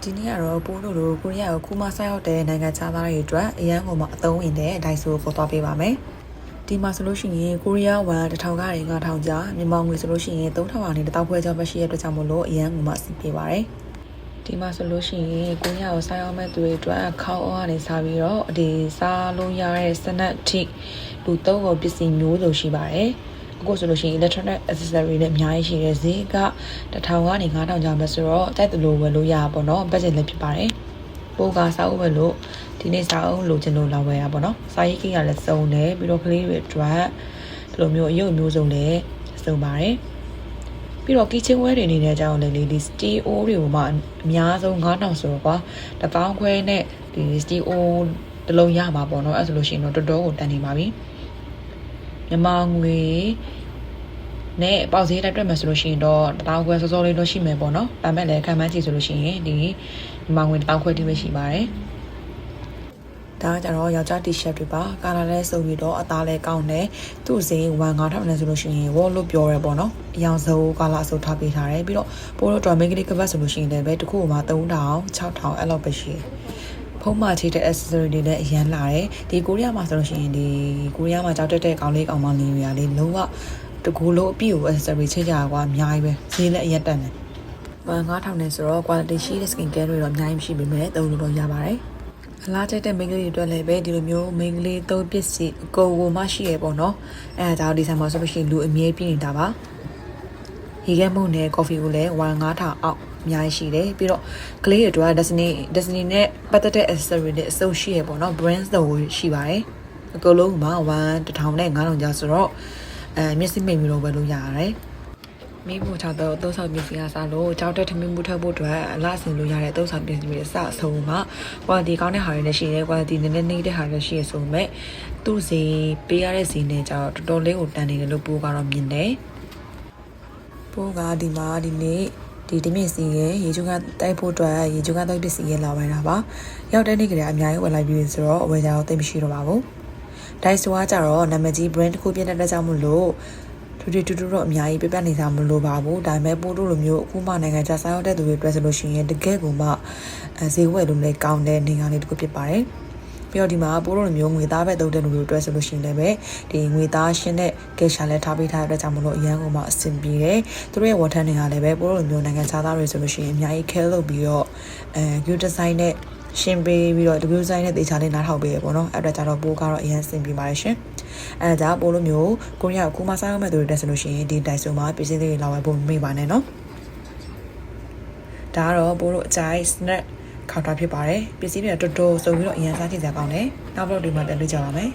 ဒီနေ့ကတော့ပိုးတို့လိုကိုရီးယားကိုခုမှဆက်ရောက်တဲ့နိုင်ငံခြားသားတွေအတွက်အရန်ကိုမှအသုံးဝင်တဲ့ဒိုင်ဆိုကိုခေါ်သွားပေးပါမယ်။ဒီမှာဆိုလို့ရှိရင်ကိုရီးယားဝမ်1000ကနေ9000ကျပ်မြန်မာငွေဆိုလို့ရှိရင်3000ကနေ1000ခွဲကျော်ပဲရှိရတဲ့အတွက်ကြောင့်မို့လို့အရန်ကိုမှအဆင်ပြေပါတယ်။ဒီမှာဆိုလို့ရှိရင်ကိုရီးယားကိုဆက်ရောက်မဲ့သူတွေအတွက်ခေါင်းအောကနေစားပြီးတော့ဒီစားလို့ရတဲ့စနက်ထိလူသုံးကုန်ပစ္စည်းမျိုးစုံရှိပါတယ်။အခုဆိုလို့ရှိရင် electronic accessory နဲ့အများကြီးရှိတဲ့ဈေးက1000ကနေ9000ကျပ်ပဲဆိုတော့တိုက်တလို့ဝယ်လို့ရပါပေါ့နော်ဘတ်ဂျက်လည်းဖြစ်ပါတယ်ပိုးကစားဦးပဲလို့ဒီနေ့စားအောင်လိုချင်လို့လာဝယ်ရပါပေါ့နော်စားရိတ်ကြီးကလည်းစုံတယ်ပြီးတော့ကလေးတွေအတွက်ဒီလိုမျိုးအယုတ်မျိုးစုံလည်းစုံပါတယ်ပြီးတော့ kitchen wear တွေနေတဲ့အကြောင်းလည်းဒီ steel o တွေကိုမှအများဆုံး9000ဆိုတော့ကွာ1000ခွဲနဲ့ဒီ steel o တလုံးရမှာပေါ့နော်အဲ့ဆိုလို့ရှိရင်တော့တော်တော်ကိုတန်နေပါပြီမြန်မာငွေနဲ့ပေါက်ဈေးတိုက်တွက်မယ်ဆိုလို့ရှိရင်တော့1000ခွဲစောစောလေးတော့ရှိမယ်ပေါ့နော်ဒါမဲ့လည်းခံမှန်းကြည့်ဆိုလို့ရှိရင်ဒီမြန်မာငွေ1000ခွဲတိပဲရှိပါတယ်ဒါကကြတော့ယောက်ျား T-shirt တွေပါကာလာလည်းစုပ်ပြီးတော့အသားလည်းကောင်းတယ်သူ့ဈေး1000နဲ့ဆိုလို့ရှိရင်ဝေါ်လို့ပြောရဲပေါ့နော်အယောင်စုံကာလာအစုပ်ထားပေးထားတယ်ပြီးတော့ပိုးတော့ make it ကပတ်ဆိုလို့ရှိရင်လည်းပဲတစ်ခုမှ3000 6000အဲ့လောက်ပဲရှိတယ်ဖုံးမချေတဲ့ accessory တွေလည်းအရန်လာတယ်ဒီကိုရီးယားမှာဆိုလို့ရှိရင်ဒီကိုရီးယားမှာကြောက်တက်တဲ့ကောင်လေးကောင်မလေးတွေကလေလုံးဝတကူလုံးအပြည့်ကို accessory ချိန်ကြကွာအများကြီးပဲဈေးလည်းအရက်တက်တယ်9000နဲ့ဆိုတော့ quality ရှိတဲ့ skin care တွေတော့အများကြီးမရှိပေမဲ့သုံးလို့တော့ရပါတယ်အလားကျတဲ့ မိန်းကလေးတွေအတွက်လည်းပဲဒီလိုမျိုးမိန်းကလေးသုံးပစ္စည်းအကုန်ကိုမှရှိရပေါ့နော်အဲဒါကြောင့်ဒီဆိုင်မှာဆိုလို့ရှိရင်လူအမြဲပြည့်နေတာပါရေခဲမုန့်နဲ့ coffee ကိုလည်း9000အောက်အများကြီးရှိတယ်ပြီးတော့ကလေးတွေအတွက် Destiny နဲ့ပတ်သက်တဲ့ accessory တွေအစုံရှိရပေါ့နော် brands တွေရှိပါတယ်အကုန်လုံးမှာ1000နဲ့9000ကျဆိုတော့မျက်စိမိတ်မျိုးတော့ပဲလို့ရရတယ်မိဖို့ချတော့အသုံးဆောင်ပစ္စည်းကစားလို့ကြောက်တဲ့ထမင်းမှုထပ်ဖို့အတွက်အလားအစဉ်လို့ရတဲ့အသုံးဆောင်ပစ္စည်းတွေအစအဆုံးမှာ quality ကောင်းတဲ့ဟာတွေလည်းရှိတယ် quality နည်းနည်းနေတဲ့ဟာတွေလည်းရှိရဆိုမဲ့သူ့ဈေးပေးရတဲ့ဈေးနဲ့ကျတော့တော်တော်လေးကိုတန်နေတယ်လို့ပိုးကတော့မြင်တယ်ပိုးကဒီမှာဒီနေ့ဒီတမြင့်စီရဲ့ရေချိုးကတိုက်ဖို့အတွက်ရေချိုးကတိုက်ပစ္စည်းရဲ့လာဝယ်တာပါရောက်တဲ့နေ့ကလေးအများကြီးဝယ်လိုက်ပြီးဆိုတော့အဝယ်ကြတော့သိမရှိတော့ပါဘူးဒိုင်ဆိုကကြတော့နာမည်ကြီး brand တစ်ခုပြတဲ့ကြောင့်မို့လို့တူတော့အများကြီးပြနေစားမလို့ပါဘူးဒါပေမဲ့ပို့တို့လိုမျိုးအခုမှနိုင်ငံခြားဆိုင်ရောက်တဲ့သူတွေအတွက်ဆိုလို့ရှိရင်တကယ်ကိုမှဈေးဝယ်လို့လည်းကောင်းတဲ့နေရာလေးတစ်ခုဖြစ်ပါတယ်ပြီးတော့ဒီမှာပို့တို့လိုမျိုးငွေသားပဲတုံးတဲ့လူတွေအတွက်ဆိုလို့ရှိရင်လည်းပဲဒီငွေသားရှင်းတဲ့ကက်ရှာလည်းထားပေးထားတဲ့အတွက်ကြောင့်မလို့အရန်ကိုမှအဆင်ပြေတယ်သူတို့ရဲ့ဝန်ထမ်းတွေကလည်းပဲပို့တို့လိုမျိုးနိုင်ငံခြားသားတွေဆိုလို့ရှိရင်အများကြီး care လုပ်ပြီးတော့good design နဲ့ရှင်းပေးပြီးတော့ W design နဲ့တေချာလေးနားထောင်ပေးရပေါ့နော်အဲ့ဒါကြတော့ပိုးကတော့အရန်အဆင်ပြေပါတယ်ရှင်အဲ့ဒါကြောင့်ပို့လိုမျိုးကိုရီးယားကိုမှစားရမယ့်သူတွေတက်ဆိုလို့ရှိရင်ဒီတိုင်ဆိုမှာပစ္စည်းလေးတွေလာဝယ်ဖို့မေ့ပါနဲ့နော်ဒါကတော့ပို့လို့အကြိုက် snack ခေါက်တာဖြစ်ပါတယ်ပစ္စည်းတွေကတော်တော်စုံပြီးတော့အရန်စားကြည့်စရာကောင်းတယ်နောက်တော့ဒီမှာတက်လို့ကြပါမယ်